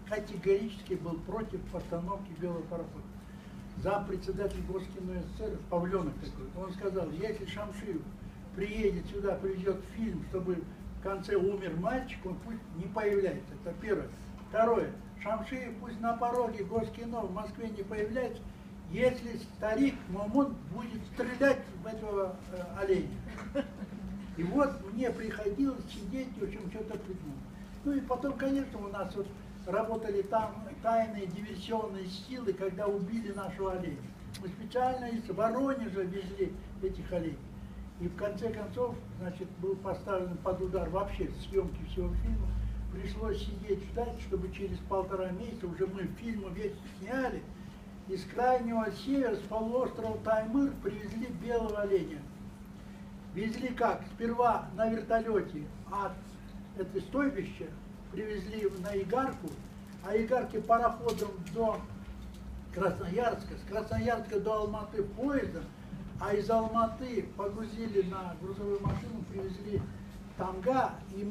категорически был против постановки белого парохода. Зампредседатель Госкино СССР, Павленок такой, он сказал, если Шамшиев приедет сюда, привезет фильм, чтобы в конце умер мальчик, он пусть не появляется. Это первое. Второе. Шамшиев пусть на пороге Госкино в Москве не появляется, если старик Мамон будет стрелять в этого оленя. И вот мне приходилось сидеть, в общем, что-то придумать. Ну и потом, конечно, у нас вот работали там тайные диверсионные силы, когда убили нашего оленя. Мы специально из Воронежа везли этих оленей. И в конце концов, значит, был поставлен под удар вообще съемки всего фильма. Пришлось сидеть ждать, чтобы через 1,5 месяца уже мы фильм весь сняли. Из крайнего севера, с полуострова Таймыр, привезли белого оленя. Везли как? Сперва на вертолете от этого стойбища привезли на Игарку, а Игарки пароходом до Красноярска, с Красноярска до Алматы поездом, а из Алматы погрузили на грузовую машину, привезли в Тамга. И